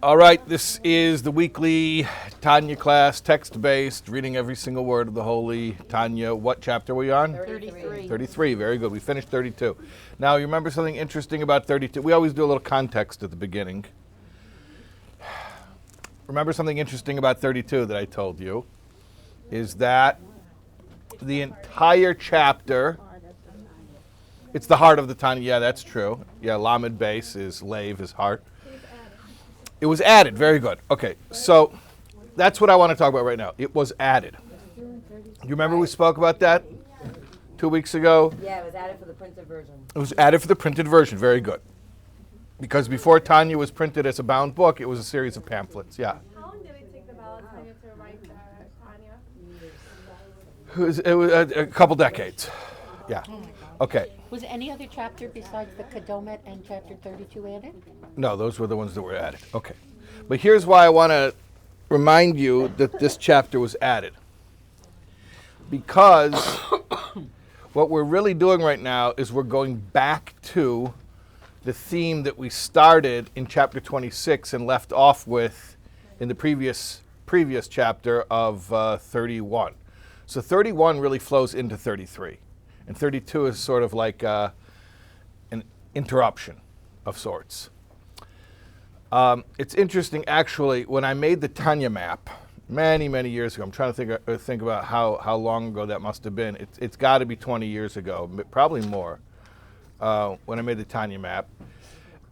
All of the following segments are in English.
All right, this is the weekly Tanya class, text-based, reading every single word of the Holy Tanya. What chapter were we on? 33. 33, very good. We finished 32. Now, you remember something interesting about 32? We always do a little context at the beginning. Remember something interesting about 32 that I told you? Is that the entire chapter, it's the heart of the Tanya. Yeah, that's true. Yeah, Lamed base is Lev, his heart. It was added. Very good. Okay, so that's what I want to talk about right now. It was added. You remember we spoke about that 2 weeks ago? Yeah, it was added for the printed version. It was added for the printed version. Very good. Because before Tanya was printed as a bound book, it was a series of pamphlets. Yeah. How long did it take the Tanya to write Tanya? It was a couple decades. Yeah. Okay. Was any other chapter besides the Kedomet and chapter 32 added? No, those were the ones that were added. Okay. But here's why I want to remind you that this chapter was added. Because what we're really doing right now is we're going back to the theme that we started in chapter 26 and left off with in the previous chapter of 31. So 31 really flows into 33. And 32 is sort of like an interruption of sorts. It's interesting, actually, when I made the Tanya map many, many years ago, I'm trying to think about how long ago that must have been. It's got to be 20 years ago, probably more, when I made the Tanya map.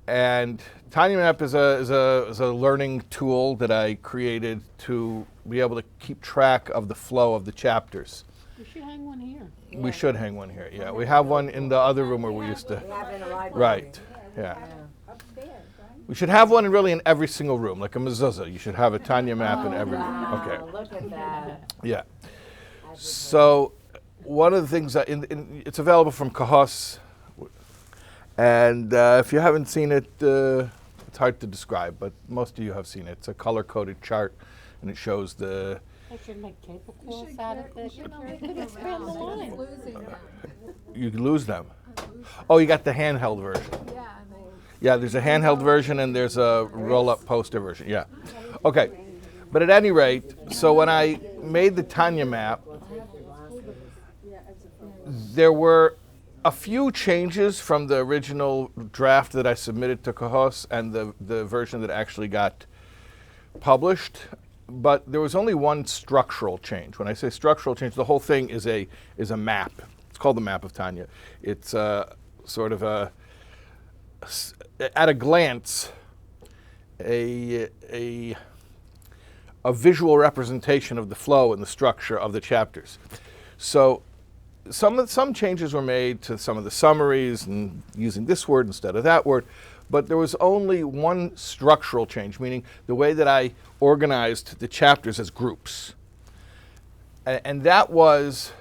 And Tanya map is a learning tool that I created to be able to keep track of the flow of the chapters. We should hang one here. Yeah. We should hang one here. Yeah, we have one in the other room where we used to. We have it in the library. Right. Yeah. We should have one really in every single room, like a mezuzah. You should have a Tanya map in every room. Wow, Okay. look at that. Yeah. So one of the things that it's available from Kahos, and if you haven't seen it, it's hard to describe, but most of you have seen it. It's a color-coded chart, and it shows the. I should make cable calls out of this. It's down the line. You lose them. Oh, you got the handheld version. Yeah, there's a handheld version and there's a roll-up poster version. Yeah. Okay. But at any rate, so when I made the Tanya map, there were a few changes from the original draft that I submitted to Kahos and the version that actually got published. But there was only one structural change. When I say structural change, the whole thing is a map. It's called the map of Tanya. It's sort of at a glance, a visual representation of the flow and the structure of the chapters. So some changes were made to some of the summaries and using this word instead of that word. But there was only one structural change, meaning the way that I organized the chapters as groups. And that was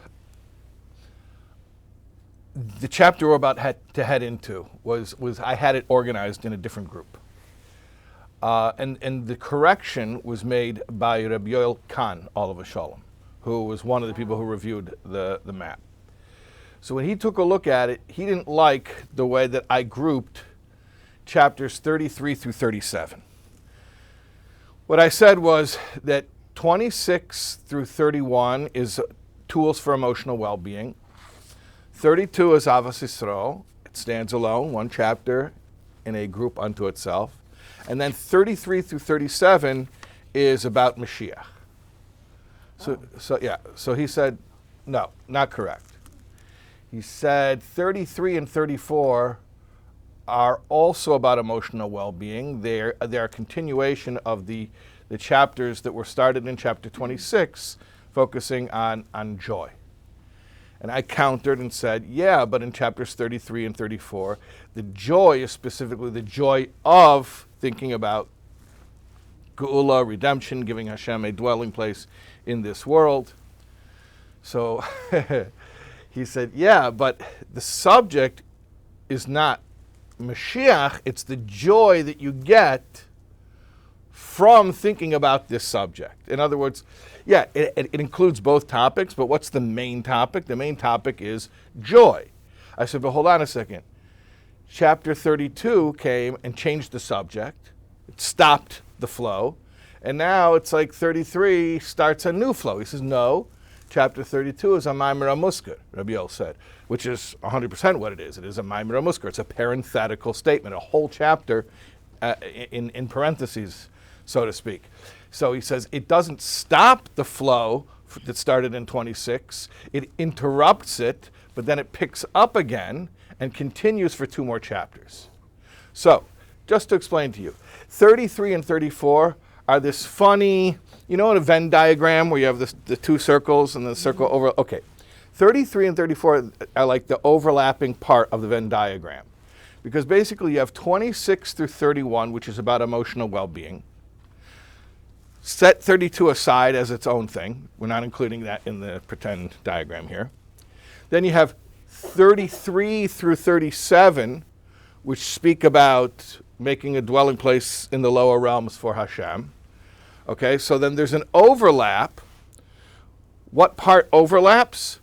the chapter we're about to head into was I had it organized in a different group. And the correction was made by Rabbi Yoel Khan, Olav Shalom, who was one of the people who reviewed the map. So when he took a look at it, he didn't like the way that I grouped chapters 33 through 37. What I said was that 26 through 31 is tools for emotional well-being. 32 is Avas Yisrael. It stands alone, one chapter in a group unto itself. And then 33 through 37 is about Mashiach. So he said, no, not correct. He said 33 and 34 are also about emotional well-being. They're a continuation of the chapters that were started in chapter 26, focusing on joy. And I countered and said, yeah, but in chapters 33 and 34, the joy is specifically the joy of thinking about Geula, redemption, giving Hashem a dwelling place in this world. So he said, yeah, but the subject is not Mashiach, it's the joy that you get from thinking about this subject. In other words, yeah, it includes both topics, but what's the main topic? The main topic is joy. I said, but hold on a second. Chapter 32 came and changed the subject, It stopped the flow. And now it's like 33 starts a new flow. He says, no, chapter 32 is a Maimer HaMuskar, Rabbi Yoel said, which is 100% what it is. It is a Maimer HaMuskar. It's a parenthetical statement, a whole chapter in parentheses, so to speak. So he says it doesn't stop the flow that started in 26. It interrupts it, but then it picks up again and continues for 2 more chapters. So, just to explain to you, 33 and 34 are this funny, you know, in a Venn diagram where you have the 2 circles and the circle over. Okay, 33 and 34 are like the overlapping part of the Venn diagram. Because basically you have 26 through 31, which is about emotional well-being. Set 32 aside as its own thing. We're not including that in the pretend diagram here. Then you have 33 through 37, which speak about making a dwelling place in the lower realms for Hashem. Okay, so then there's an overlap. What part overlaps?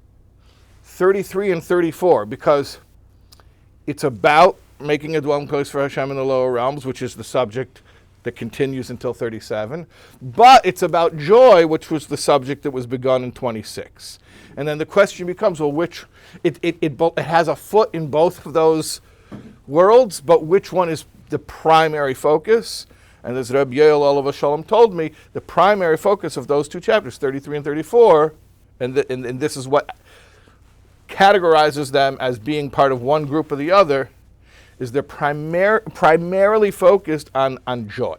33 and 34, because it's about making a dwelling place for Hashem in the lower realms, which is the subject that continues until 37. But it's about joy, which was the subject that was begun in 26. And then the question becomes, well, which it has a foot in both of those worlds, but which one is the primary focus? And as Rabbi Yoel Olav Shalom told me, the primary focus of those 2 chapters, 33 and 34, and this is what categorizes them as being part of one group or the other, is they're primarily focused on joy.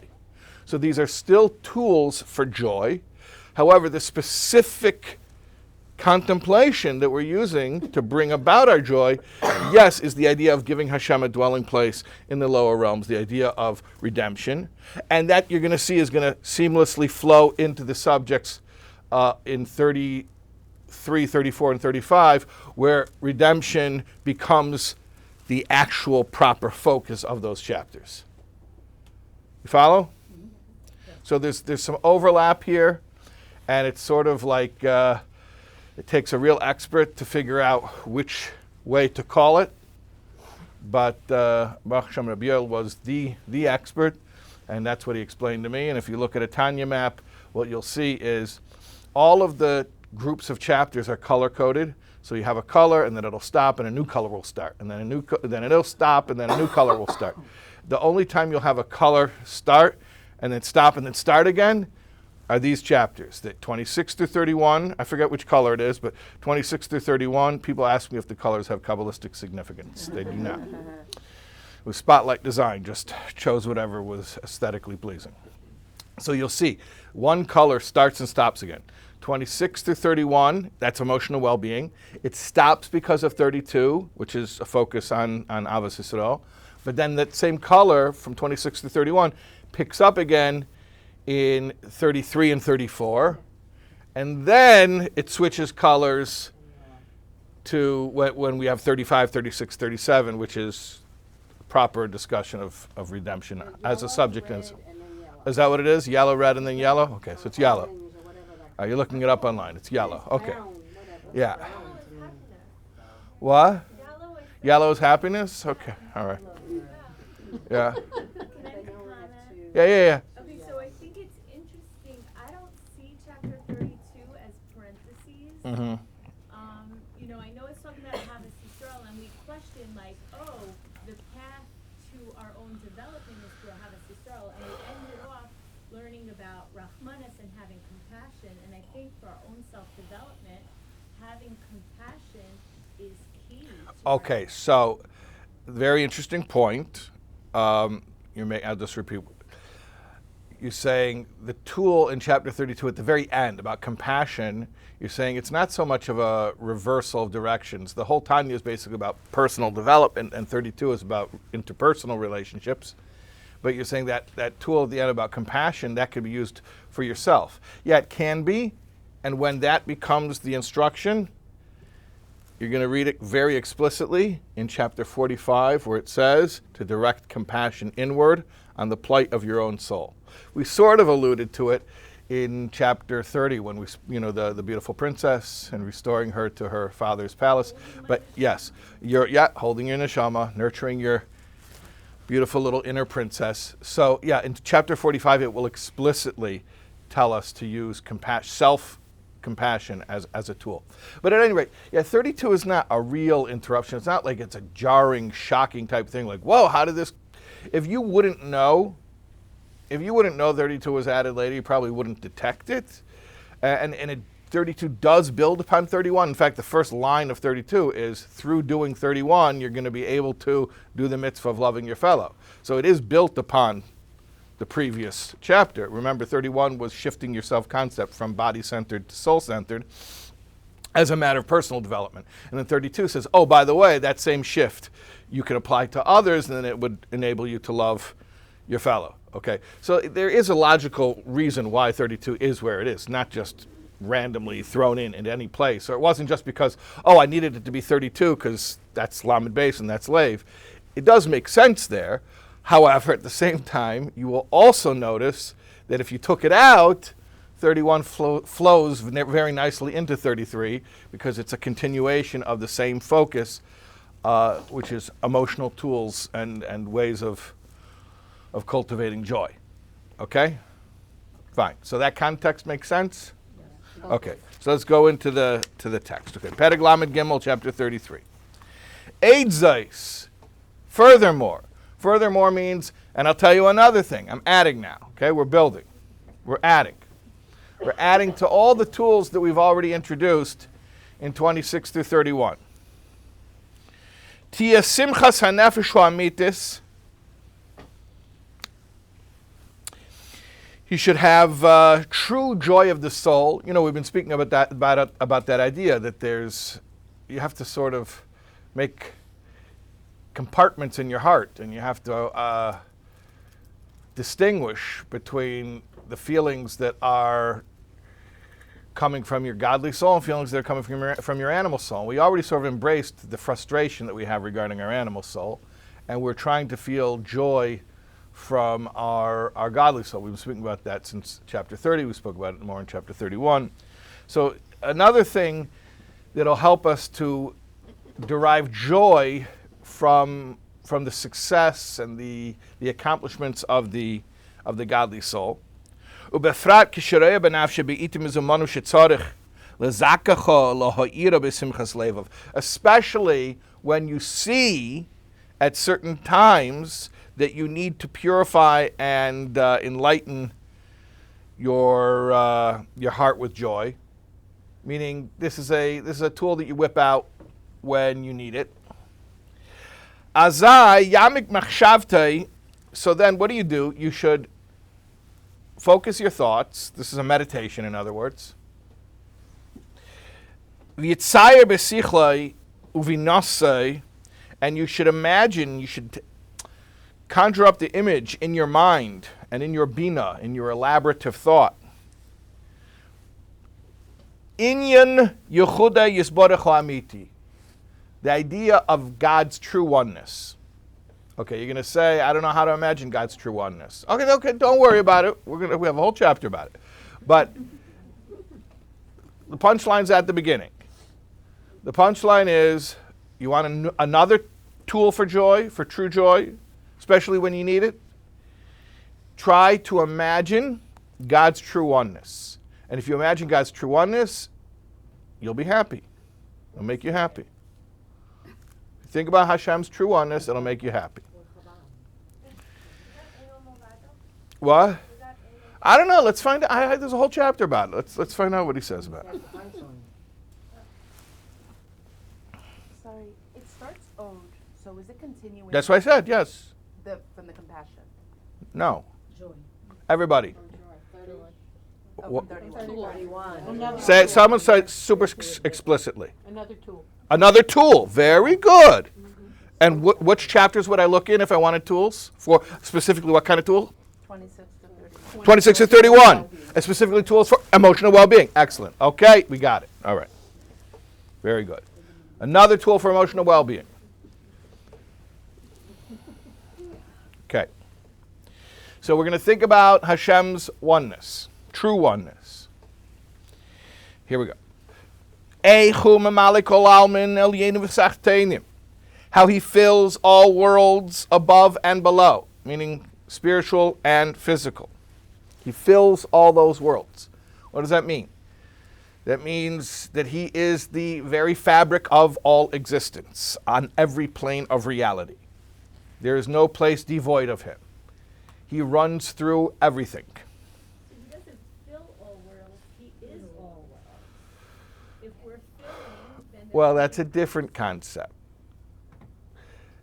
So these are still tools for joy. However, the specific contemplation that we're using to bring about our joy, yes, is the idea of giving Hashem a dwelling place in the lower realms, the idea of redemption. And that you're going to see is going to seamlessly flow into the subjects in 33, 34, and 35, where redemption becomes the actual proper focus of those chapters. You follow? So there's some overlap here, and it's sort of like it takes a real expert to figure out which way to call it. But Baruch Hashem Rabbi Yoel was the expert, and that's what he explained to me. And if you look at a Tanya map, what you'll see is all of the groups of chapters are color-coded. So you have a color, and then it'll stop, and a new color will start, and then then it'll stop, and then a new color will start. The only time you'll have a color start, and then stop, and then start again, are these chapters. The 26 through 31, I forget which color it is, but 26 through 31, people ask me if the colors have Kabbalistic significance. They do not. It was Spotlight Design, just chose whatever was aesthetically pleasing. So you'll see, one color starts and stops again. 26 through 31, that's emotional well-being. It stops because of 32, which is a focus on Avos Yisrael. But then that same color from 26 to 31 picks up again in 33 and 34. And then it switches colors to when we have 35, 36, 37, which is proper discussion of redemption as a subject. Is that what it is? Yellow, red, and then yellow? Okay, so it's yellow. You're looking it up online. It's yellow. Okay. Yeah. What? Yellow is happiness? Okay. All right. Yeah. Can I make a comment? Yeah. Okay, so I think it's interesting. I don't see chapter 32 as parentheses. Mm-hmm. You know, I know it's talking about Havas Yisrael, and we question like, oh, the path to our own development is through Havas Yisrael, and we ended off learning about Rahmanas and having compassion. And I think for our own self-development, having compassion is key. Okay, so very interesting point. I'll just repeat. You're saying the tool in chapter 32 at the very end about compassion, you're saying it's not so much of a reversal of directions. The whole Tanya is basically about personal development, and 32 is about interpersonal relationships. But you're saying that tool at the end about compassion, that could be used for yourself. Yeah, it can be. And when that becomes the instruction, you're going to read it very explicitly in chapter 45, where it says to direct compassion inward on the plight of your own soul. We sort of alluded to it in chapter 30 when we, the beautiful princess and restoring her to her father's palace. But yes, holding your neshama, nurturing your Beautiful little inner princess. So yeah, in chapter 45, it will explicitly tell us to use self-compassion as a tool. But at any rate, yeah, 32 is not a real interruption. It's not like it's a jarring, shocking type thing like, whoa, how did this... If you wouldn't know 32 was added later, you probably wouldn't detect it. And 32 does build upon 31. In fact, the first line of 32 is, through doing 31, you're going to be able to do the mitzvah of loving your fellow. So it is built upon the previous chapter. Remember, 31 was shifting your self-concept from body-centered to soul-centered as a matter of personal development. And then 32 says, oh, by the way, that same shift you can apply to others, and then it would enable you to love your fellow. Okay, so there is a logical reason why 32 is where it is, not just randomly thrown in any place. Or it wasn't just because, oh, I needed it to be 32 because that's Lamed Beis and that's Lev. It does make sense there. However, at the same time, you will also notice that if you took it out, 31 flows very nicely into 33 because it's a continuation of the same focus, which is emotional tools and ways of cultivating joy. Okay? Fine. So that context makes sense? Okay. So let's go into the text. Okay. Perek Lamed Gimel, chapter 33. Eid Zeis. Furthermore. Furthermore means, and I'll tell you another thing. I'm adding now. Okay? We're building. We're adding. We're adding to all the tools that we've already introduced in 26 through 31. Tia simchas hanefesh ha'amitis. He should have true joy of the soul. You know, we've been speaking about that idea that you have to sort of make compartments in your heart, and you have to distinguish between the feelings that are coming from your godly soul and feelings that are coming from your animal soul. We already sort of embraced the frustration that we have regarding our animal soul, and we're trying to feel joy from our godly soul. We've been speaking about that since chapter 30. We spoke about it more in chapter 31. So another thing that'll help us to derive joy from the success and the accomplishments of the godly soul. Ubefrat kishrei benafshe beitim izumanu shetzarich lezakacha lahaira besimchas levav. Especially when you see at certain times that you need to purify and enlighten your heart with joy. Meaning, this is a tool that you whip out when you need it. Azai yamik machshavtei. So then, what do? You should focus your thoughts. This is a meditation, in other words. V'yitzayer besichlei uvinasei, and you should imagine. You should conjure up the image in your mind and in your bina, in your elaborative thought. Inyan Yehuda Yisborech Ha'amiti. The idea of God's true oneness. Okay, you're going to say, I don't know how to imagine God's true oneness. Okay, don't worry about it. We have a whole chapter about it. But the punchline's at the beginning. The punchline is, you want another tool for joy, for true joy, especially when you need it? Try to imagine God's true oneness. And if you imagine God's true oneness, you'll be happy. It'll make you happy. Think about Hashem's true oneness, it'll make you happy. What? I don't know. Let's find out. There's a whole chapter about it. Let's find out what he says about it. Sorry, it starts ode, so is it continuing? That's what I said, yes. From the compassion? No. Joy. Everybody. Oh, from 31. Say it, someone say it super explicitly. Another tool. Another tool. Very good. And which chapters would I look in if I wanted tools? For specifically what kind of tool? 26 to 31. 26 to 31. And specifically tools for emotional well-being. Excellent. Okay, we got it. All right. Very good. Another tool for emotional well-being. Okay. So we're going to think about Hashem's oneness, true oneness. Here we go. how he fills all worlds above and below, meaning spiritual and physical. He fills all those worlds. What does that mean? That means that he is the very fabric of all existence on every plane of reality. There is no place devoid of him. He runs through everything. So he doesn't fill all worlds, he is all worlds. If we're filling, then Well, that's a different concept.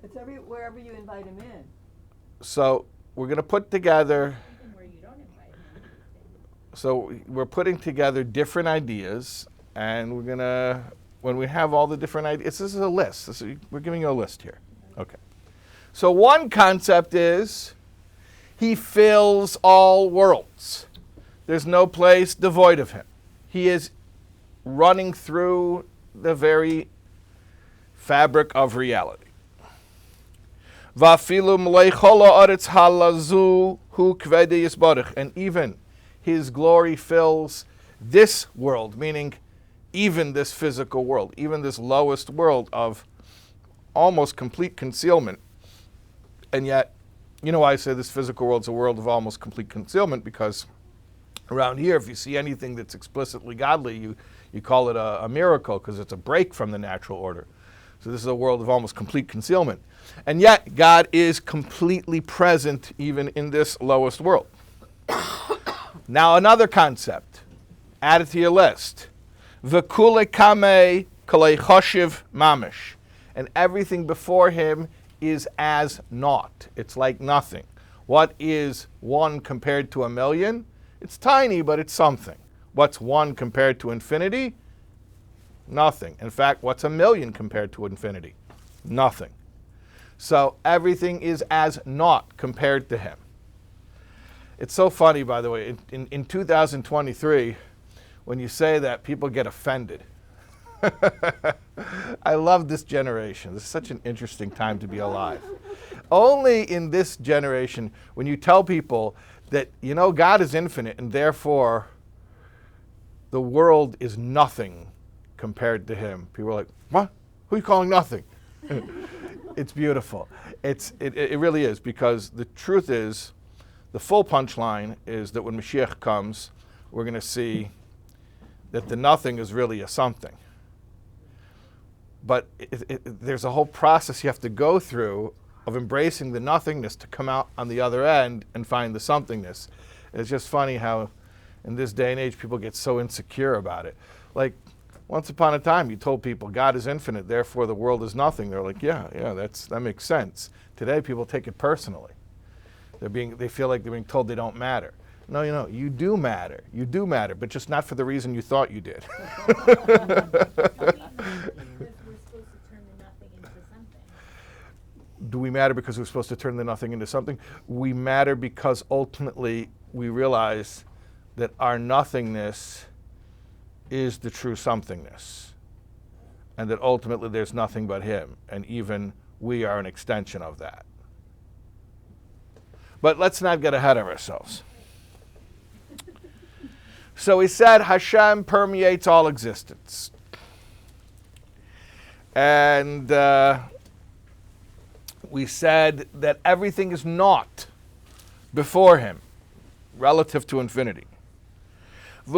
It's wherever you invite him in. So we're going to put together, even where you don't invite him. so we're putting together different ideas, and we're going to, when we have all the different ideas, this is a list. We're giving you a list here. Okay. So one concept is he fills all worlds. There's no place devoid of him. He is running through the very fabric of reality. And even his glory fills this world, meaning even this physical world, even this lowest world of almost complete concealment. And yet, you know why I say this physical world is a world of almost complete concealment? Because around here, if you see anything that's explicitly godly, you call it a miracle, because it's a break from the natural order. So this is a world of almost complete concealment. And yet, God is completely present even in this lowest world. Now, another concept. Add it to your list. V'kule kame kalei choshev mamish. And everything before him is as naught. It's like nothing. What is one compared to a million? It's tiny, but it's something. What's one compared to infinity? Nothing. In fact, what's a million compared to infinity? Nothing. So everything is as naught compared to him. It's so funny, by the way, in 2023, when you say that, people get offended. I love this generation. This is such an interesting time to be alive. Only in this generation, when you tell people that, you know, God is infinite and therefore the world is nothing compared to him, people are like, what? Who are you calling nothing? It's beautiful. It really is, because the truth is, the full punchline is that when Mashiach comes, we're going to see that the nothing is really a something. But there's a whole process you have to go through of embracing the nothingness to come out on the other end and find the somethingness. It's just funny how in this day and age people get so insecure about it. Like, once upon a time you told people God is infinite, therefore the world is nothing. They're like, yeah, that makes sense. Today people take it personally. They feel like they're being told they don't matter. No, you do matter. You do matter, but just not for the reason you thought you did. Do we matter because we're supposed to turn the nothing into something? We matter because ultimately we realize that our nothingness is the true somethingness, and that ultimately there's nothing but him, and even we are an extension of that. But let's not get ahead of ourselves. So he said Hashem permeates all existence. And we said that everything is naught before him, relative to infinity. He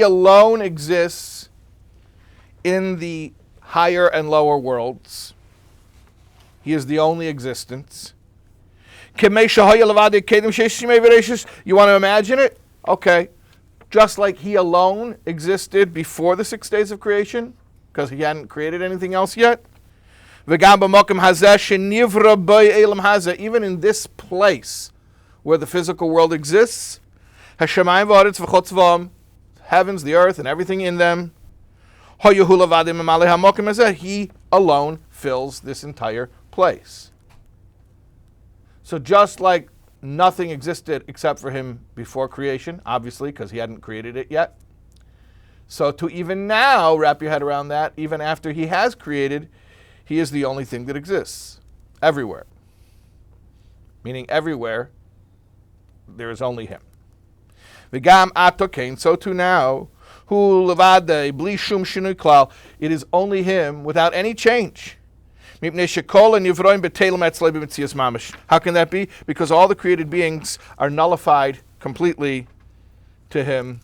alone exists in the higher and lower worlds. He is the only existence. You want to imagine it? Okay. Just like he alone existed before the 6 days of creation, because he hadn't created anything else yet. Even in this place where the physical world exists, heavens, the earth, and everything in them, he alone fills this entire place. So just like nothing existed except for him before creation, obviously, because he hadn't created it yet. So to even now wrap your head around that, even after he has created, he is the only thing that exists everywhere. Meaning everywhere, there is only him. So too now, Hu levade bli shum shinui klal. It is only him without any change. How can that be? Because all the created beings are nullified completely to him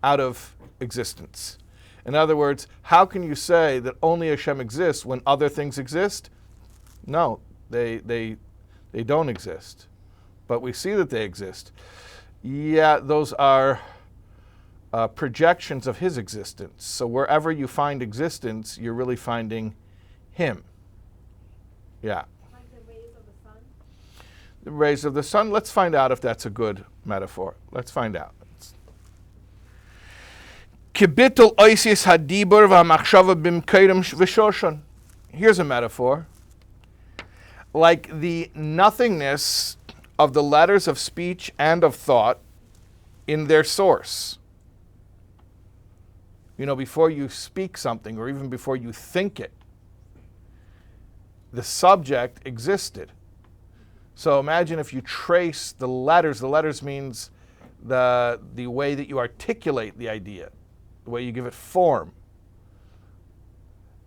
out of existence. In other words, how can you say that only Hashem exists when other things exist? No, they don't exist. But we see that they exist. Yeah, those are projections of his existence. So wherever you find existence, you're really finding him. Yeah. Like the rays of the sun? The rays of the sun. Let's find out if that's a good metaphor. Let's find out. Kibitul oisis hadibur v'hamachshava b'mkeirim v'shoshan. Here's a metaphor. Like the nothingness of the letters of speech and of thought in their source. You know, before you speak something or even before you think it, the subject existed. So imagine if you trace the letters means the way that you articulate the idea, the way you give it form.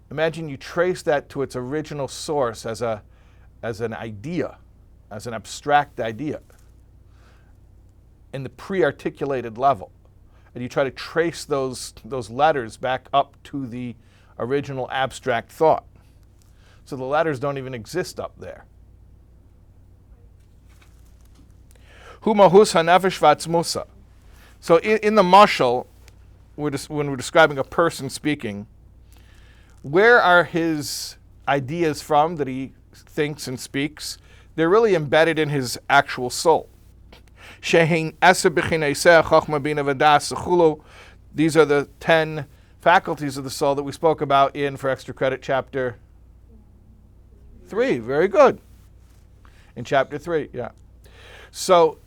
Imagine you trace that to its original source as an idea, as an abstract idea in the pre-articulated level. And you try to trace those letters back up to the original abstract thought. So the letters don't even exist up there. Hu mahus hanefesh v'atzmusa. So in the mashal, when we're describing a person speaking, where are his ideas from that he thinks and speaks? They're really embedded in his actual soul. Shehin eser b'chineiseh chochma bina v'das sechulu. These are the 10 faculties of the soul that we spoke about in, for extra credit, chapter 3. Very good. In chapter 3, yeah. So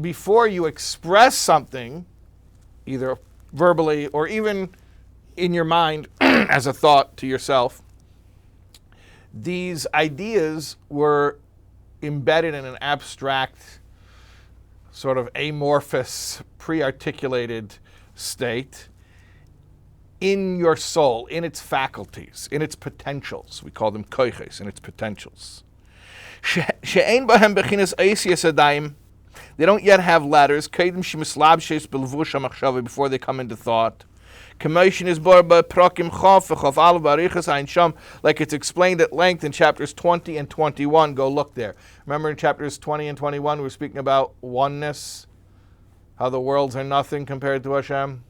before you express something, either verbally or even in your mind as a thought to yourself, these ideas were embedded in an abstract, sort of amorphous, pre-articulated state in your soul, in its faculties, in its potentials. We call them koiches, in its potentials. She'ein bahem bechinas eisias adayim. They don't yet have letters. Kedem shemislabshes belvush hamachshava, before they come into thought. Commotion is bar by prakim chaf v'chaf alav barichas ein sham, like it's explained at length in chapters 20 and 21. Go look there. Remember in chapters 20 and 21 we were speaking about oneness, how the worlds are nothing compared to Hashem.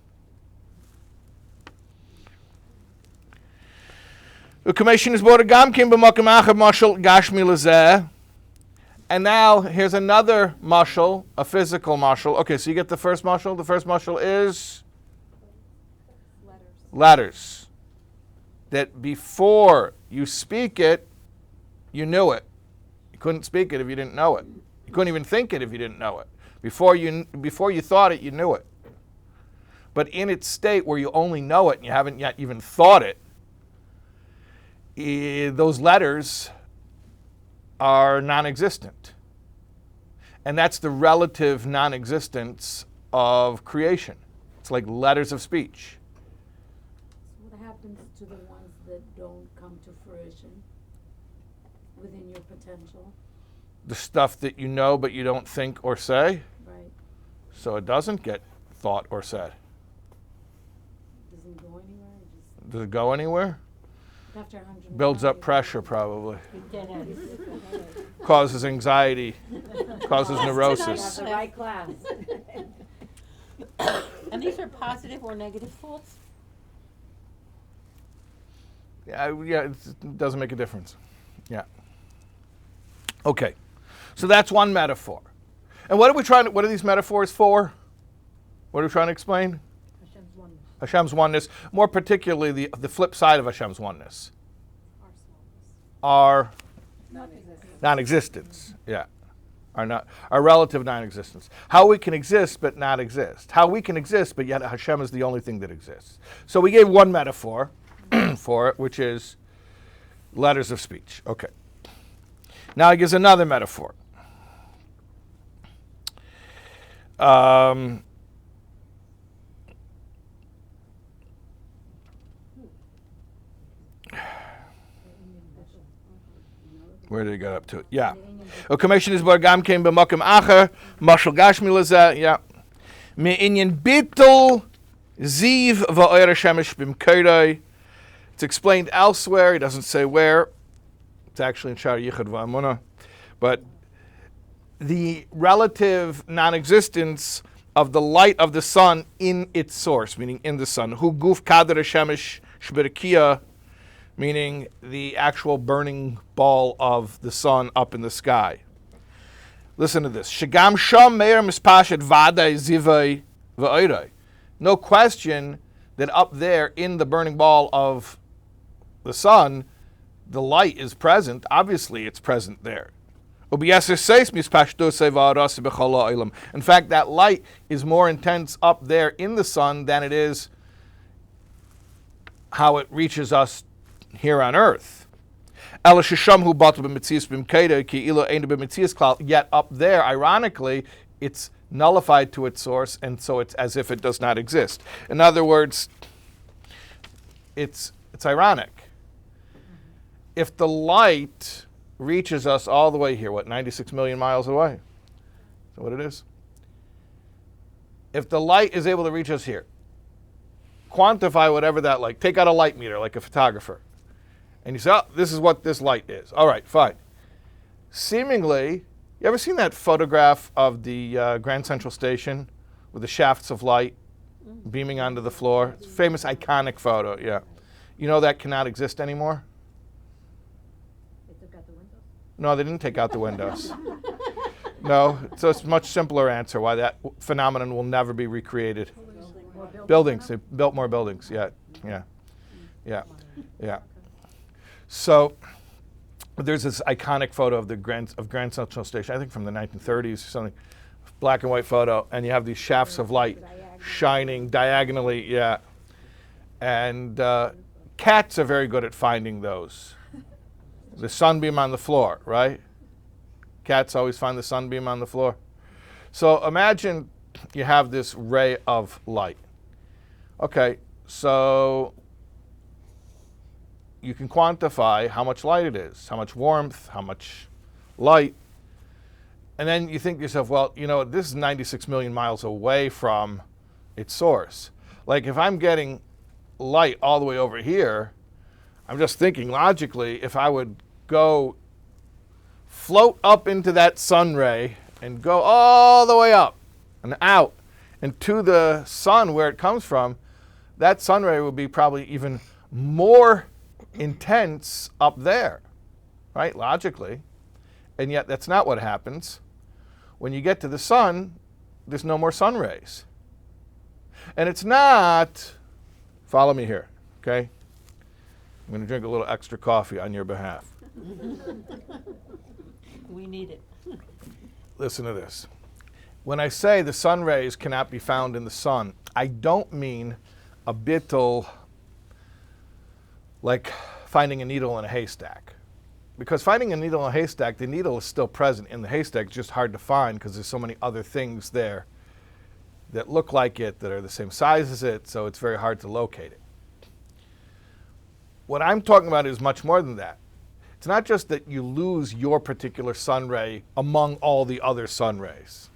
U'kameshin is bar gam kim b'makim achad mashal gashmi lezeh. And now here's another mashal, a physical mashal. Okay, so you get the first mashal. The first mashal is letters. That before you speak it, you knew it. You couldn't speak it if you didn't know it. You couldn't even think it if you didn't know it. Before you thought it, you knew it. But in its state where you only know it and you haven't yet even thought it, those letters are non-existent. And that's the relative non-existence of creation. It's like letters of speech. What happens to the ones that don't come to fruition within your potential? The stuff that you know but you don't think or say. Right. So it doesn't get thought or said. Doesn't go anywhere. Does it go anywhere? After 100 Builds up pressure probably. Dead end. Causes anxiety. Causes Have neurosis. the right class. And these are positive or negative thoughts? Yeah, it doesn't make a difference. Yeah. Okay. So that's one metaphor. And what are these metaphors for? What are we trying to explain? Hashem's oneness. Hashem's oneness, more particularly the flip side of Hashem's oneness. Our non-existence. Yeah. Our relative non-existence. How we can exist but not exist. How we can exist but yet Hashem is the only thing that exists. So we gave one metaphor for it, which is letters of speech. Okay. Now he gives another metaphor. Where did it get up to? Yeah. Commission is Bargam came b'makom acher, mashal gashmi lezeh, yeah. Me'inyan bittul ziv va'oyer shemesh b'mkoidai. It's explained elsewhere. He doesn't say where. It's actually in Shar Yichud V'Amunah. But the relative non-existence of the light of the sun in its source, meaning in the sun. Hu guf kader shemesh shberikia, meaning the actual burning ball of the sun up in the sky. Listen to this. Shagam sham meir mispashet vaday zivay va'oray. No question that up there in the burning ball of the sun, the light is present. Obviously, it's present there. In fact, that light is more intense up there in the sun than it is how it reaches us here on earth. Yet up there, ironically, it's nullified to its source, and so it's as if it does not exist. In other words, it's ironic. If the light reaches us all the way here, 96 million miles away? Is that what it is? If the light is able to reach us here, quantify whatever that light, take out a light meter like a photographer, and you say, oh, this is what this light is. All right, fine. Seemingly, you ever seen that photograph of the Grand Central Station with the shafts of light beaming onto the floor? It's a famous, iconic photo, yeah. You know that cannot exist anymore? No, they didn't take out the windows. No, so it's a much simpler answer why that phenomenon will never be recreated. Buildings, they built more buildings, yeah. So there's this iconic photo of Grand Central Station, I think from the 1930s or something, black and white photo, and you have these shafts of light shining diagonally, yeah. And cats are very good at finding those. The sunbeam on the floor, right? Cats always find the sunbeam on the floor. So imagine you have this ray of light. Okay, so you can quantify how much light it is, how much warmth, how much light. And then you think to yourself, well, you know, this is 96 million miles away from its source. Like if I'm getting light all the way over here, I'm just thinking logically, if I would go float up into that sun ray and go all the way up and out and to the sun where it comes from, that sun ray would be probably even more intense up there, right? Logically. And yet that's not what happens. When you get to the sun, there's no more sun rays. And it's not, follow me here, okay? I'm going to drink a little extra coffee on your behalf. We need it. Listen to this. When I say the sun rays cannot be found in the sun, I don't mean a bittul like finding a needle in a haystack. Because finding a needle in a haystack, the needle is still present in the haystack, it's just hard to find because there's so many other things there that look like it, that are the same size as it, so it's very hard to locate it. What I'm talking about is much more than that. It's not just that you lose your particular sun ray among all the other sun rays.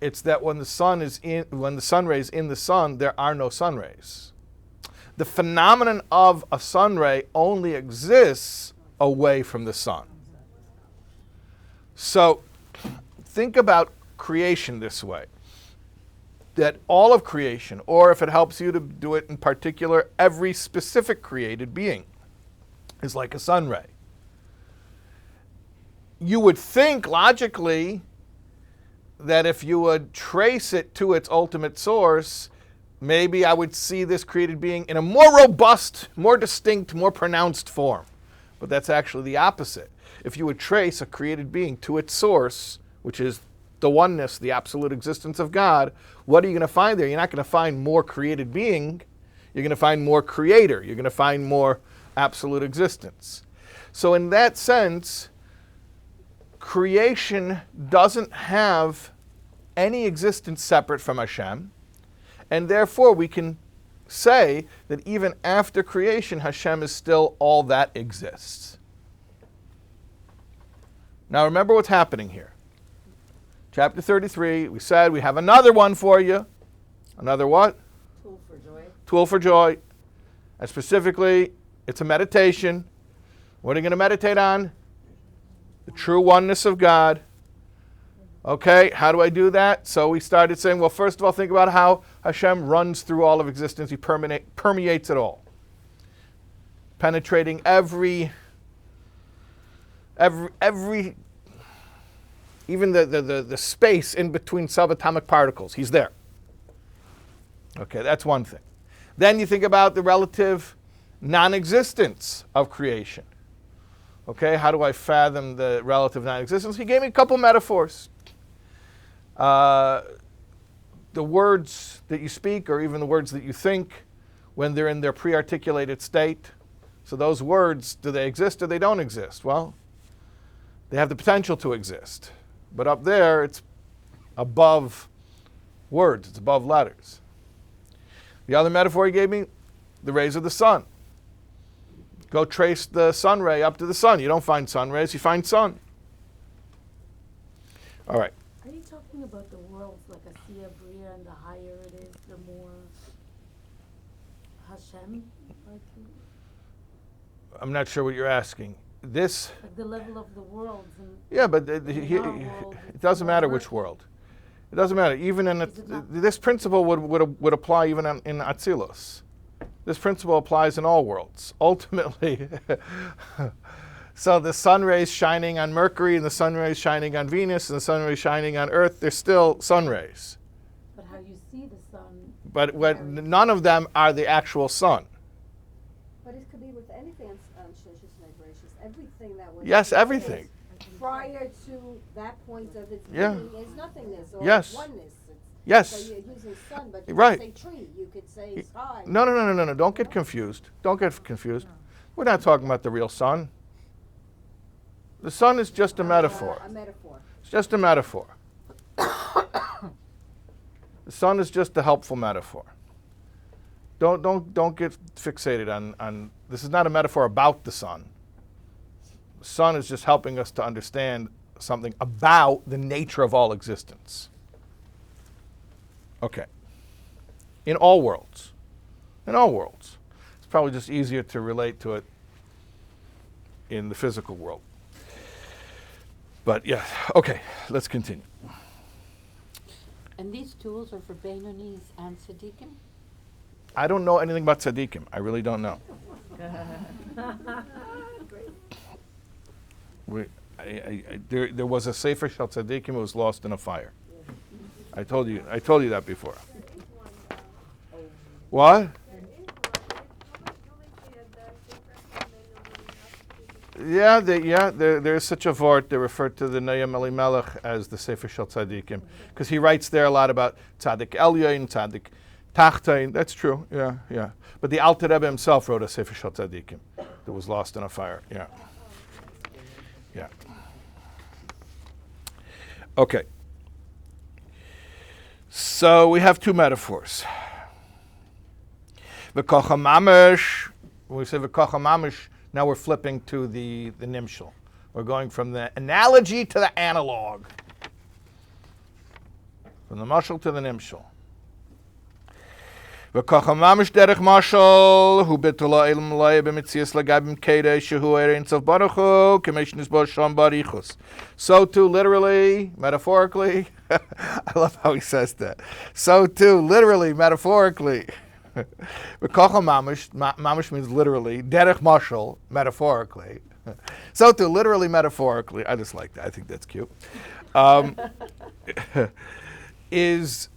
It's that when the sun rays in the sun, there are no sun rays. The phenomenon of a sun ray only exists away from the sun. So think about creation this way. That all of creation, or if it helps you to do it in particular, every specific created being is like a sun ray. You would think logically that if you would trace it to its ultimate source, maybe I would see this created being in a more robust, more distinct, more pronounced form. But that's actually the opposite. If you would trace a created being to its source, which is the oneness, the absolute existence of God, what are you going to find there? You're not going to find more created being. You're going to find more creator. You're going to find more absolute existence. So in that sense, creation doesn't have any existence separate from Hashem, and therefore we can say that even after creation, Hashem is still all that exists. Now remember what's happening here. Chapter 33, we said we have another one for you. Another what? Tool for joy. Tool for joy. And specifically, it's a meditation. What are you going to meditate on? The true oneness of God. Okay, how do I do that? So we started saying, well, first of all, think about how Hashem runs through all of existence. He permeates it all. Penetrating every even the space in between subatomic particles. He's there. Okay, that's one thing. Then you think about the relative non-existence of creation. Okay, how do I fathom the relative non-existence? He gave me a couple metaphors. The words that you speak, or even the words that you think, when they're in their pre-articulated state. So those words, do they exist or they don't exist? Well, they have the potential to exist. But up there, it's above words, it's above letters. The other metaphor he gave me, the rays of the sun. Go trace the sun ray up to the sun. You don't find sun rays, you find sun. All right. Are you talking about the worlds like a sea of Bria, and the higher it is, the more Hashem? Like I'm not sure what you're asking. This, the level of the worlds. And yeah, but our world, it doesn't matter more which world. It doesn't matter. Even in this principle would apply even in Atzilus. This principle applies in all worlds. Ultimately, so the sun rays shining on Mercury, and the sun rays shining on Venus, and the sun rays shining on Earth, they're still sun rays. But how you see the sun. But none of them are the actual sun. But it could be with anything on Shishis vibrations. Everything that was. Yes, everything. Prior to that point of its Yeah. being is nothingness or Yes. oneness. Yes. So you're using sun, but you Right. could say tree, you could say sky. No. Don't get confused. Don't get confused. We're not talking about the real sun. The sun is just a metaphor. A metaphor. It's just a metaphor. The sun is just a helpful metaphor. Don't get fixated on this is not a metaphor about the sun. The sun is just helping us to understand something about the nature of all existence. Okay. In all worlds. In all worlds. It's probably just easier to relate to it in the physical world. But yeah, okay, let's continue. And these tools are for Beinonis and Tzaddikim? I don't know anything about tzaddikim. I really don't know. There was a Sefer Shel Tzaddikim who was lost in a fire. I told you that before. What? Yeah, there's such a vort. They refer to the Neyam Elimelech as the Sefer Shel Tzaddikim, because he writes there a lot about Tzaddik Elyon, Tzaddik Tachtain. That's true. Yeah. But the Alter Rebbe himself wrote a Sefer Shel Tzaddikim that was lost in a fire. Yeah. Okay. So we have two metaphors. V'kocha mamish. When we say v'kocha mamish, now we're flipping to the nimshal. We're going from the analogy to the analog. From the mashal to the nimshal. V'kocha mamish derech mashal hu bitula ilm loya b'mitzias lagabim kedei shehu erein tzav baruch hu k'mesh nisbo sham barichus. So too, literally, metaphorically, I love how he says that. So too, literally, metaphorically. V'kocha mamish means literally. Derech mashal, metaphorically. So too, literally, metaphorically. I just like that. I think that's cute. Is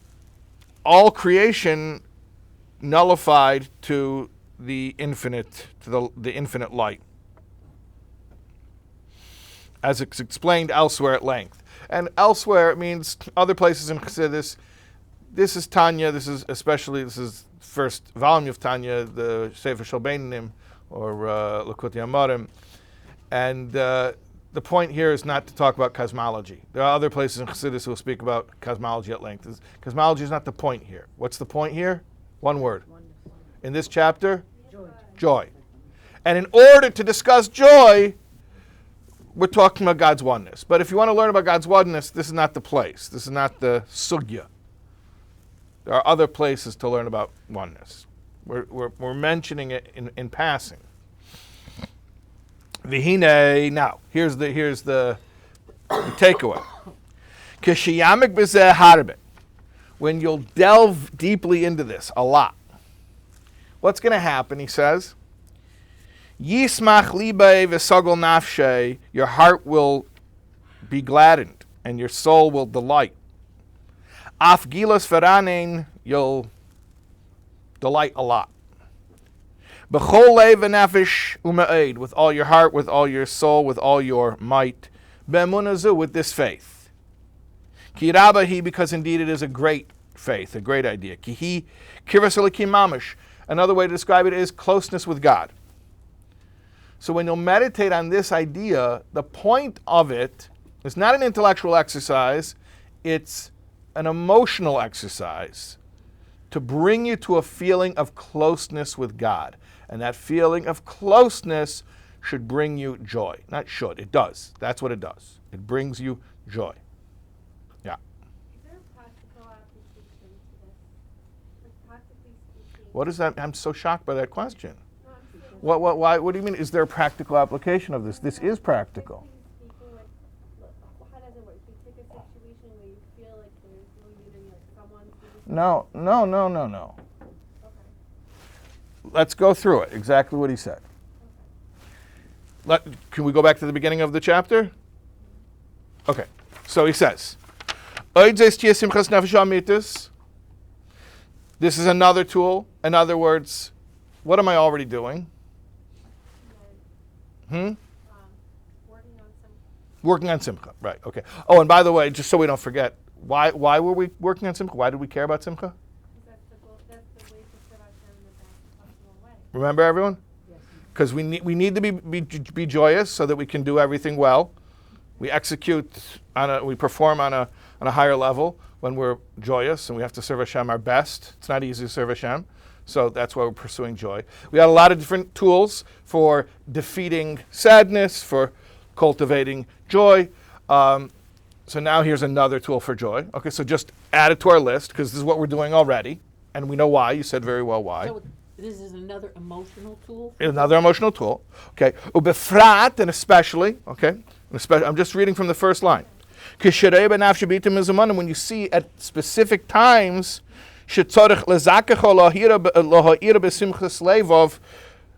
all creation nullified to the infinite, to the infinite light, as it's explained elsewhere at length. And elsewhere, it means other places in Chassidus. This is Tanya. This is first volume of Tanya, the Sefer Shel Beinonim, or Likutei Amarim. And the point here is not to talk about cosmology. There are other places in Chassidus who will speak about cosmology at length. Cosmology is not the point here. What's the point here? One word. In this chapter? Joy. And in order to discuss joy, we're talking about God's oneness. But if you want to learn about God's oneness, this is not the place. This is not the sugya. There are other places to learn about oneness. We're mentioning it in passing. Vihine, now, here's the takeaway. Kishiyamek b'zeh harbet. When you'll delve deeply into this, a lot. What's going to happen, he says? Yismach libay v'sagol nafshe. Your heart will be gladdened, and your soul will delight. Af gilas veranein, you'll delight a lot. B'chol lev v'nafesh u'ma'ed, with all your heart, with all your soul, with all your might. B'emunazu, with this faith. Ki rabahi, because indeed it is a great faith, a great idea. Ki hi kiras elikim mamish. Another way to describe it is closeness with God. So when you'll meditate on this idea, the point of it is not an intellectual exercise, it's an emotional exercise to bring you to a feeling of closeness with God. And that feeling of closeness should bring you joy. Not should, it does. That's what it does. It brings you joy. Yeah. Is there a practical application to this? Like, practically speaking. What is that? I'm so shocked by that question. No, I'm saying, What do you mean? Is there a practical application of this? This is practical. practically speaking, like, how does it work? You take a situation where you feel like there's no unity, like someone. No. Okay. Let's go through it. Exactly what he said. Can we go back to the beginning of the chapter? Okay. So he says, this is another tool. In other words, what am I already doing? Working on some. Working on Simcha. Right. Okay. Oh, and by the way, just so we don't forget, why were we working on Simcha? Why did we care about Simcha? That's the goal. That's the way to serve Hashem in the best possible way. Remember, everyone? Because we need to be joyous so that we can do everything well. We we perform on a higher level when we're joyous, and we have to serve Hashem our best. It's not easy to serve Hashem, so that's why we're pursuing joy. We had a lot of different tools for defeating sadness, for cultivating joy. So now here's another tool for joy. Okay, so just add it to our list because this is what we're doing already, and we know why. You said very well why. So this is another emotional tool? Another emotional tool. Okay. Ubefrat, and especially, okay. I'm just reading from the first line. When you see at specific times,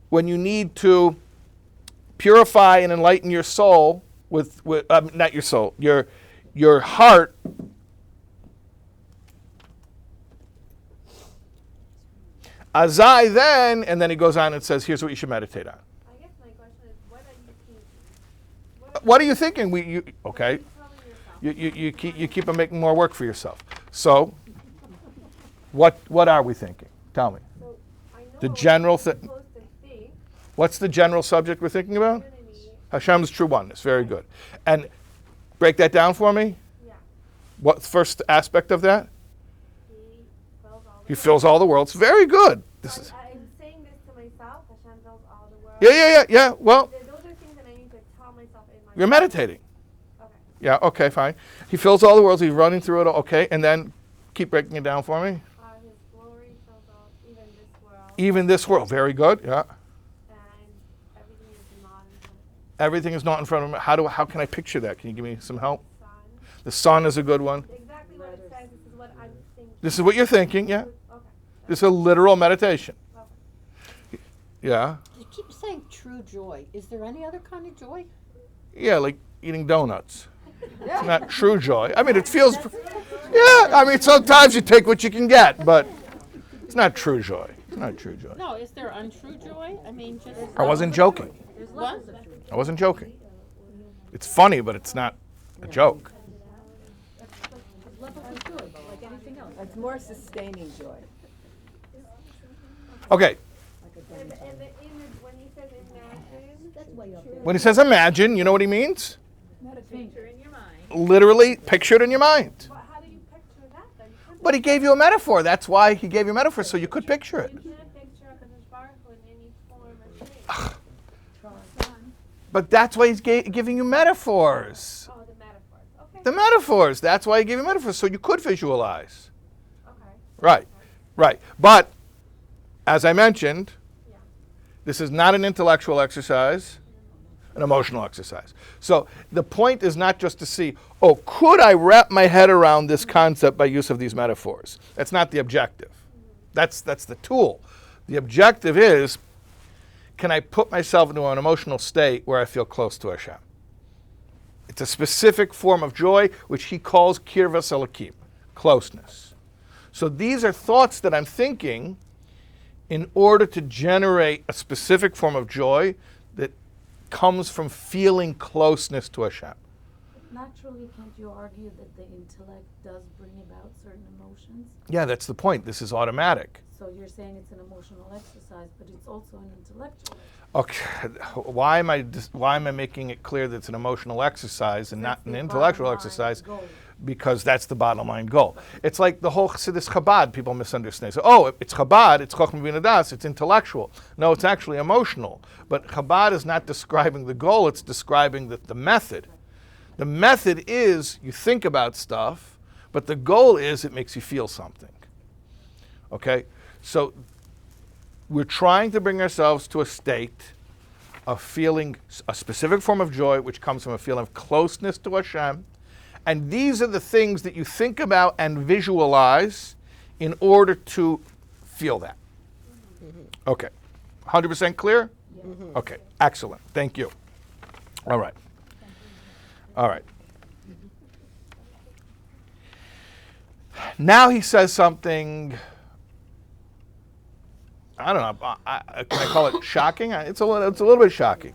when you need to purify and enlighten your soul with not your soul, your heart. Azai then, and then he goes on and says, here's what you should meditate on. I guess my question is, what are you thinking? What are you thinking? Okay. What are you telling yourself? You keep on making more work for yourself. So, what are we thinking? Tell me. So, I know The general I'm thing. supposed to think What's the general subject we're thinking about? unity. Hashem's true oneness. Very good. And break that down for me. Yeah. What's the first aspect of that? He fills He fills all all the the worlds. Very good. This is. I'm saying this to myself. Hashem fills all the world. Yeah. Well, Those are things that I need to tell myself in my. you're meditating. Okay. Yeah. Okay. Fine. He fills all the worlds. He's running through it all. Okay. And then keep breaking it down for me. His glory fills all, even this world. Even this world. Very good. Yeah. And everything is not in front of Everything is not in front of me. How can I picture that? Can you give me some help? the sun. The sun is a good one. Exactly what it says. This is what I'm thinking. This is what you're thinking. Yeah. Okay. This is a literal meditation. Okay. Yeah. You keep saying true joy. Is there any other kind of joy? Yeah, like eating donuts. It's not true joy. I mean, it feels. Yeah. I mean, sometimes you take what you can get, but it's not true joy. It's not true joy. No, is there untrue joy? I mean, just. I wasn't joking. What? I wasn't joking. It's funny, but it's not a joke. It's more sustaining joy. Okay. And the image, when he says imagine, When he says imagine, you know what he means? picture in your mind. Literally, picture it in your mind. Well, how do you picture that then? You can't But he gave you a metaphor. That's why he gave you a metaphor, so you could picture it. You can't picture a Baruch in any form or shape. But that's why he's giving you metaphors. Oh, the metaphors. Okay. The metaphors. That's why he gave you metaphors, so you could visualize. Okay. Right, right. But, as I mentioned, Yeah. this is not an intellectual exercise, an emotional exercise. So the point is not just to see, oh, could I wrap my head around this concept by use of these metaphors? That's not the objective. That's the tool. The objective is, can I put myself into an emotional state where I feel close to Hashem? It's a specific form of joy, which he calls kirvas elokim, closeness. So these are thoughts that I'm thinking in order to generate a specific form of joy that comes from feeling closeness to Hashem. Naturally, can't you argue that the intellect does bring about certain emotions? Yeah, that's the point. This is automatic. So you're saying it's an emotional exercise, but it's also an intellectual exercise. Okay, why am I making it clear that it's an emotional exercise and not That's an the intellectual bottom line exercise? goal. Because that's the bottom line goal. It's like the whole Chassidus Chabad, people misunderstand. So, oh, it's Chabad, it's Chochmah Bina Das, it's intellectual. No, it's actually emotional. But Chabad is not describing the goal, it's describing the method. The method is you think about stuff, but the goal is it makes you feel something. Okay? So we're trying to bring ourselves to a state of feeling a specific form of joy, which comes from a feeling of closeness to Hashem. And these are the things that you think about and visualize in order to feel that. Okay. 100% clear? Okay. Excellent. Thank you. All right. All right. Now he says something, I don't know, can I call it shocking? It's a little bit shocking.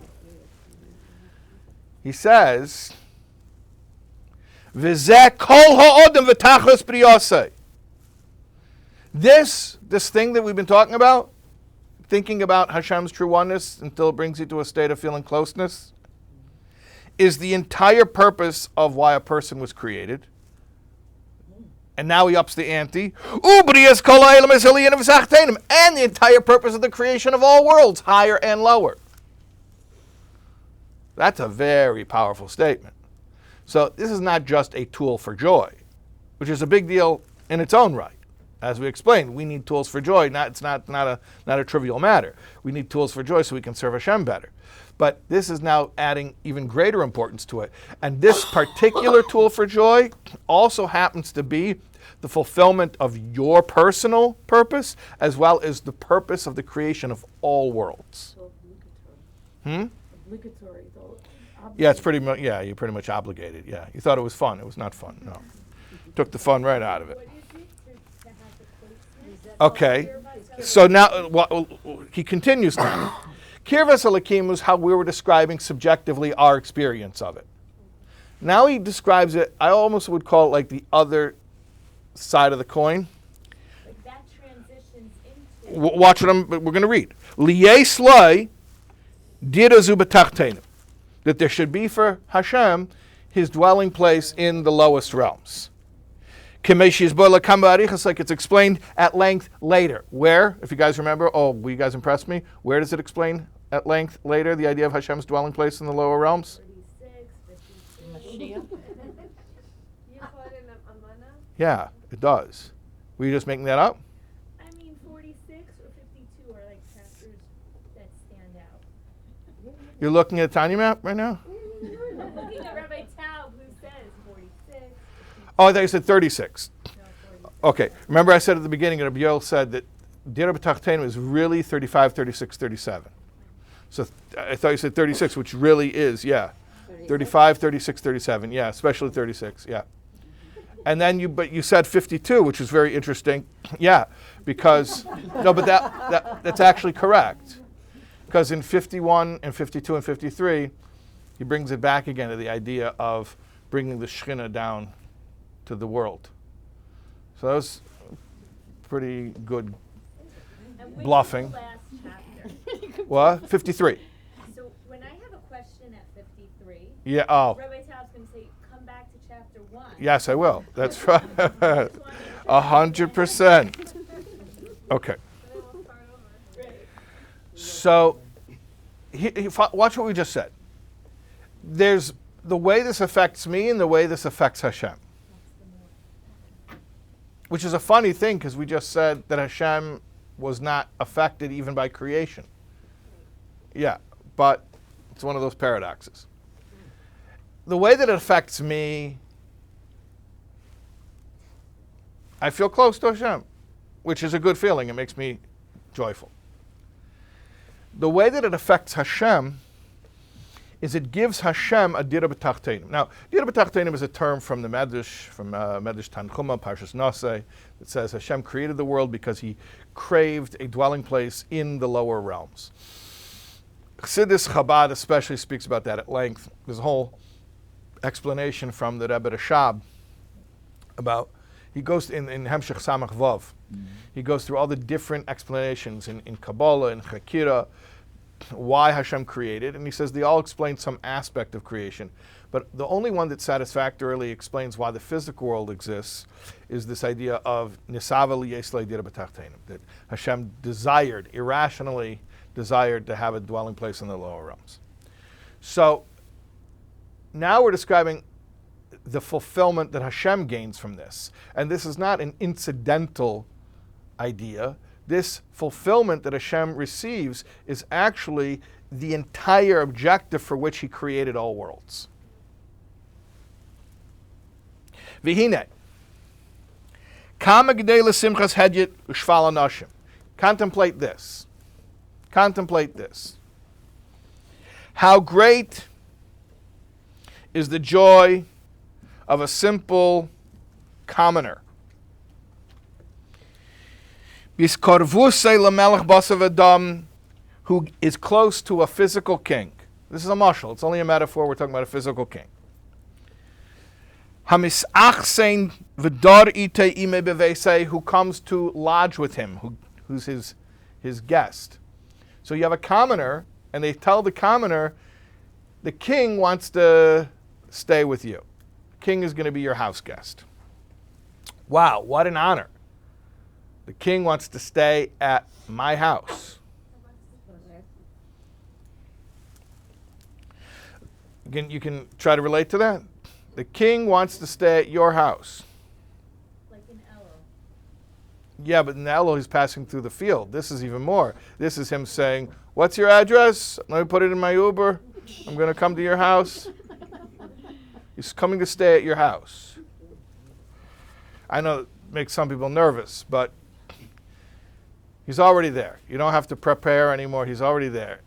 He says, V'zeh kol ha'odem v'tachlis briyosei. This thing that we've been talking about, thinking about Hashem's true oneness until it brings you to a state of feeling closeness, is the entire purpose of why a person was created. And now he ups the ante. And the entire purpose of the creation of all worlds, higher and lower. That's a very powerful statement. So this is not just a tool for joy, which is a big deal in its own right. As we explained, we need tools for joy. It's not a trivial matter. We need tools for joy so we can serve Hashem better. But this is now adding even greater importance to it. And this particular tool for joy also happens to be the fulfillment of your personal purpose as well as the purpose of the creation of all worlds. So obligatory. Obligatory, though. Yeah, it's pretty much, yeah, you're pretty much obligated, yeah. You thought it was fun. It was not fun, no. Took the fun right out of it. What is it to have the closeness? Okay, so now he continues now. Kirvas Elokim was how we were describing subjectively our experience of it. Now he describes it, I almost would call it like the other side of the coin. Like that transitions into. Watch what we're going to read. Liyei sloi dirazu b'tachtenim. That there should be for Hashem his dwelling place in the lowest realms. Like it's explained at length later. Where, if you guys remember, will you guys impress me? Where does it explain at length later, the idea of Hashem's dwelling place in the lower realms? 36, 52. Mashiach. You call it an amana? Yeah, it does. Were you just making that up? I mean, 46 or 52 are like chapters that stand out. You're looking at a Tanya map right now? I'm looking at Rabbi Taub, who says 46. Oh, I thought you said 36. No, 46. Okay, remember I said at the beginning, Rabbi Yoel said that Dira B'Tachtenim is really 35, 36, 37. So I thought you said 36, which really is, yeah. 35, 36, 37, yeah, especially 36, yeah. And then you said 52, which is very interesting. Yeah, because, no, but that's actually correct. Because in 51 and 52 and 53, he brings it back again to the idea of bringing the Shekhinah down to the world. So that was pretty good And which bluffing. is the last chapter? What? 53. So when I have a question at 53, Yeah, oh, Rabbi Taub's going to say, come back to chapter 1. yes, I will. That's right. 100%. Okay. So, watch what we just said. there's the way this affects me and the way this affects Hashem. Which is a funny thing because we just said that Hashem was not affected even by creation. Yeah, but it's one of those paradoxes. The way that it affects me, I feel close to Hashem, which is a good feeling. It makes me joyful. The way that it affects Hashem is it gives Hashem a dira b'tachtenim. Now, dira b'tachtenim is a term from the Medrash, from Medrash Tanchuma, Parshas Nosei, that says Hashem created the world because he craved a dwelling place in the lower realms. Chassidus Chabad especially speaks about that at length. There's a whole explanation from the Rebbe Rashab about, he goes in Hemshech Samach Vav, he goes through all the different explanations in Kabbalah, in Chakira, why Hashem created, and he says they all explain some aspect of creation. But the only one that satisfactorily explains why the physical world exists is this idea of Nisava liyeslei dira b'tachtenim, that Hashem irrationally desired to have a dwelling place in the lower realms. So now we're describing the fulfillment that Hashem gains from this. And this is not an incidental idea. This fulfillment that Hashem receives is actually the entire objective for which he created all worlds. V'hine, kama g'dei l'simchas hedyet u'shval anashim. Contemplate this. Contemplate this. How great is the joy of a simple commoner. Who is close to a physical king. This is a mashal. It's only a metaphor. We're talking about a physical king. Who comes to lodge with him, who's his guest. So you have a commoner, and they tell the commoner, the king wants to stay with you. The king is going to be your house guest. Wow, what an honor. The king wants to stay at my house. Again, you can try to relate to that. The king wants to stay at your house. Like in Elo. Yeah, but in Elo he's passing through the field. This is even more. This is him saying, what's your address? Let me put it in my Uber. I'm going to come to your house. He's coming to stay at your house. I know it makes some people nervous, but he's already there. You don't have to prepare anymore. He's already there.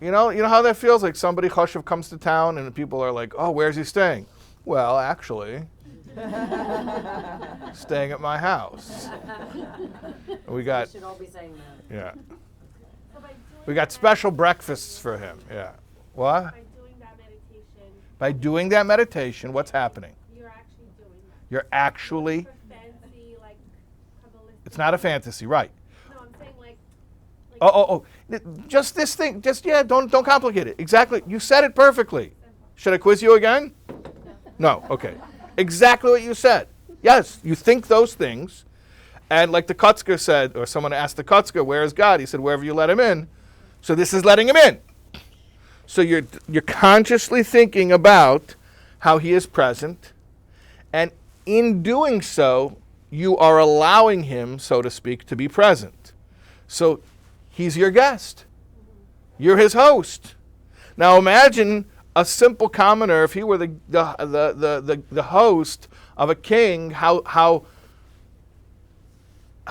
You know how that feels? Like somebody chashuv comes to town and people are like, oh, where's he staying? Well, actually, staying at my house. And we got, should all be saying that. yeah. So by doing We got that- special breakfasts for him. Yeah. What? By doing that meditation, By doing that meditation, what's happening? you're actually doing that. You're actually, For fancy, like, Kabbalistic. it's not a fantasy, right? No, I'm saying like Oh. Just this thing. Don't complicate it. Exactly. You said it perfectly. Should I quiz you again? No. Okay. Exactly what you said. Yes, you think those things. And like the Kotzker said, or someone asked the Kotzker, where is God? He said, wherever you let him in. So this is letting him in. So you're consciously thinking about how he is present. And in doing so, you are allowing him, so to speak, to be present. So he's your guest. You're his host. Now imagine a simple commoner, if he were the host of a king, how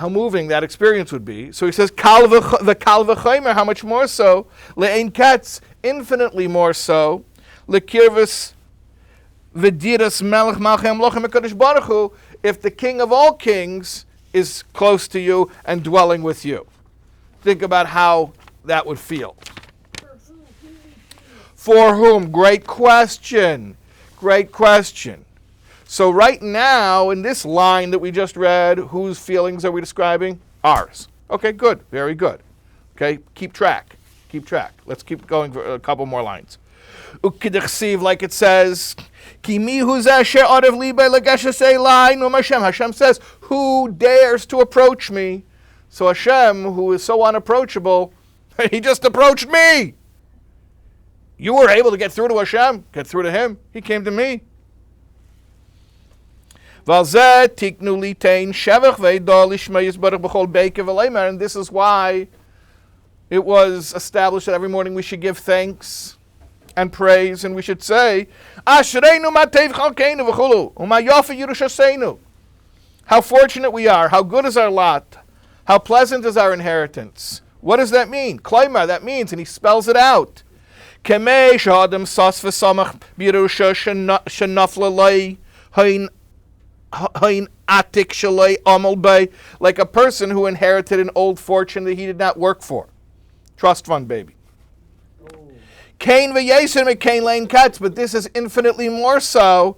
moving that experience would be. So he says, Kal v'chaymer, how much more so? Le'ein ketz, infinitely more so. Lekirvis v'diras melech malchem lochem HaKadosh Baruch Hu, if the king of all kings is close to you and dwelling with you. Think about how that would feel. For whom? Great question. Great question. So right now, in this line that we just read, whose feelings are we describing? Ours. Okay, good. Very good. Okay, keep track. Keep track. Let's keep going for a couple more lines. Ukidachsiv, like it says, Hashem says, who dares to approach me? So Hashem, who is so unapproachable, He just approached me. You were able to get through to Hashem, get through to him. He came to me. And this is why it was established that every morning we should give thanks and praise, and we should say, how fortunate we are, how good is our lot, how pleasant is our inheritance. What does that mean? Klaimar, that means, and he spells it out. Like a person who inherited an old fortune that he did not work for. Trust fund, baby. But this is infinitely more so.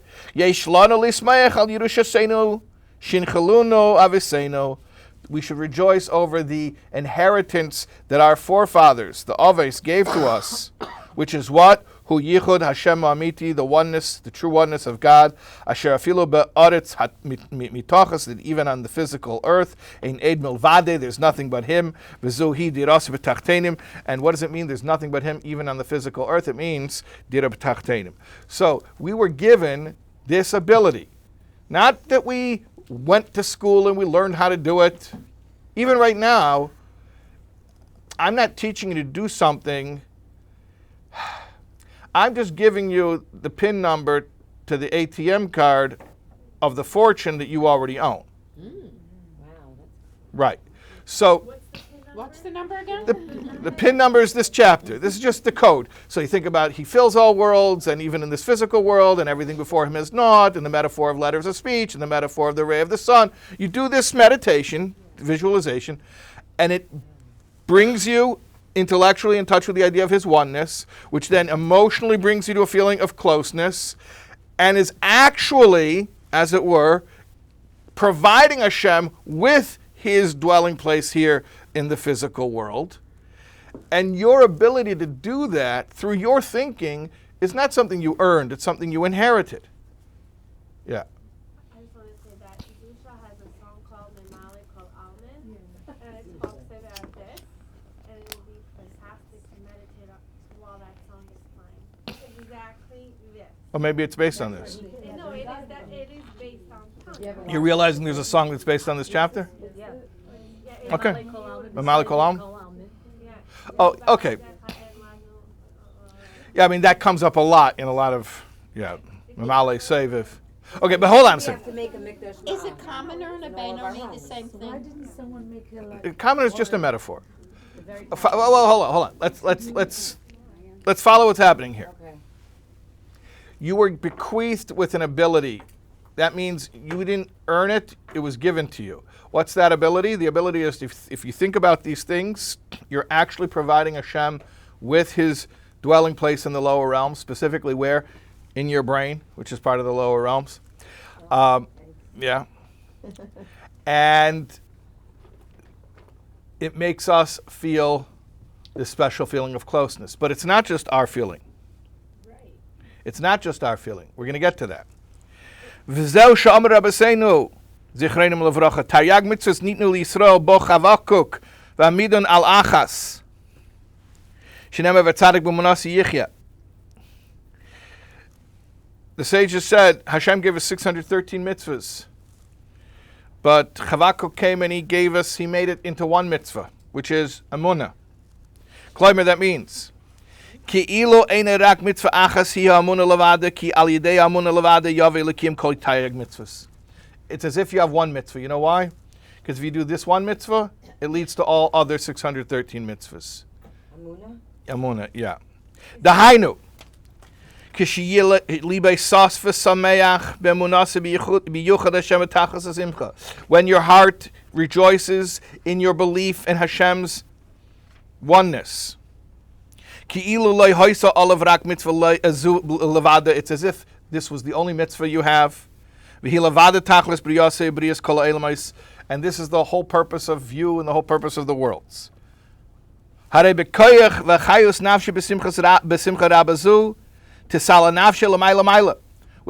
We should rejoice over the inheritance that our forefathers, the Aves, gave to us, which is what? Hu Yichud Hashem Amiti, the oneness, the true oneness of God. Asher afilu be'aretz mitochas, that even on the physical earth, ein ed milvade, there's nothing but Him. V'zu hi diras b'tachtenim. And what does it mean? There's nothing but Him, even on the physical earth. It means dira b'tachtenim. So we were given this ability, not that we went to school and we learned how to do it. Even right now, I'm not teaching you to do something. I'm just giving you the PIN number to the ATM card of the fortune that you already own. Wow. Right. So What's the number again? the PIN number is this chapter. This is just the code. So you think about He fills all worlds, and even in this physical world, and everything before Him is naught, and the metaphor of letters of speech, and the metaphor of the ray of the sun. You do this meditation, visualization, and it brings you intellectually in touch with the idea of His oneness, which then emotionally brings you to a feeling of closeness, and is actually, as it were, providing Hashem with His dwelling place here in the physical world. And your ability to do that through your thinking is not something you earned, it's something you inherited. Yeah. I just want to say that Yusha has a song called Memale called Almond, and it talks about this, and it would be fantastic to meditate while that song is playing. Exactly this. Or maybe it's based on this. No, it is based on Tanya. You're realizing there's a song that's based on this chapter? Yeah, Okay. Mamali Kolam? yeah. Oh, okay. Yeah, I mean, that comes up a lot in a lot of, Mamale Seviv. Okay, but hold on a second. Is a commoner and a Benoni the same Why thing? didn't someone make it like? Common is just a metaphor. Well, hold on. Let's follow what's happening here. You were bequeathed with an ability. That means you didn't earn it, it was given to you. What's that ability? The ability is if you think about these things, you're actually providing Hashem with His dwelling place in the lower realms, specifically where? In your brain, which is part of the lower realms. Yeah. And it makes us feel this special feeling of closeness. But it's not just our feeling. Right. It's not just our feeling. We're going to get to that. V'zeu she'amar Rabbeinu, zichreinu levracha, taryag mitzvahs nitnu liYisrael bo chavakuk v'amidon al achas, shenemar v'tzadik b'munasi yichya. The sages said, Hashem gave us 613 mitzvahs. But Chavakuk came and he made it into one mitzvah, which is Amunah. Kloimer, that means, Ki ilo eine rak mitzvah achas hi Amunah levada, ki al yidei Amunah levada yave lekim kol tayag mitzvahs. It's as if you have one mitzvah. You know why? Because if you do this one mitzvah, it leads to all other 613 mitzvahs. Amunah, yeah. Dahainu. When your heart rejoices in your belief in Hashem's oneness. It's as if this was the only mitzvah you have. And this is the whole purpose of you and the whole purpose of the worlds. With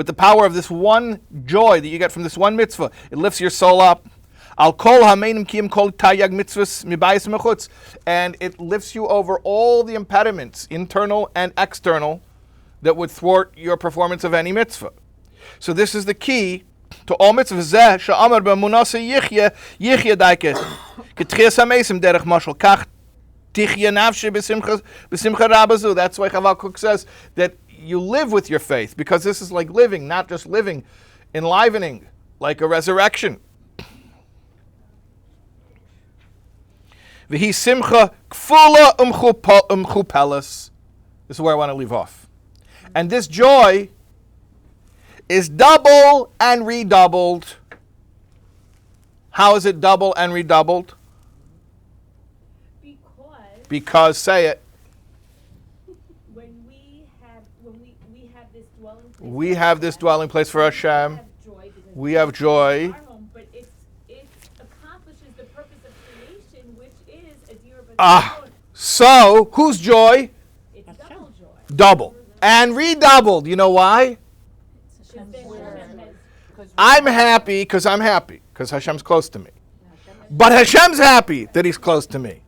the power of this one joy that you get from this one mitzvah, it lifts your soul up. Al kol hameinim kiyim kol tayag mitzvahs mibayis mechutz, and it lifts you over all the impediments, internal and external, that would thwart your performance of any mitzvah. So this is the key to all mitzvahs. Zeh she'amar b'munasa yichya daike ketchias hamesim derech mashal kach tichya nafshi b'simcha rabazu. That's why Chaval Kook says that you live with your faith, because this is like living, not just living, enlivening, like a resurrection. V'hi simcha kfula umchupelas. This is where I want to leave off. And this joy is double and redoubled. How is it double and redoubled? Because, say it. When we have this dwelling place. We have this dwelling place for Hashem. We have joy. Our home, but it accomplishes the purpose of creation, which is a dear. So whose joy? It's double joy. Double and redoubled. You know why? I'm happy because I'm happy because Hashem's close to me. But Hashem's happy that He's close to me.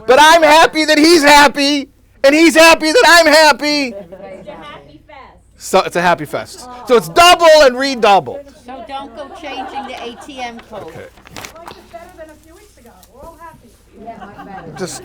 But I'm happy that He's happy, and He's happy that I'm happy. It's a happy fest. So it's a happy fest. So it's double and redoubled. So don't go changing the ATM code. Okay. Life is better than a few weeks ago. We're all happy. Just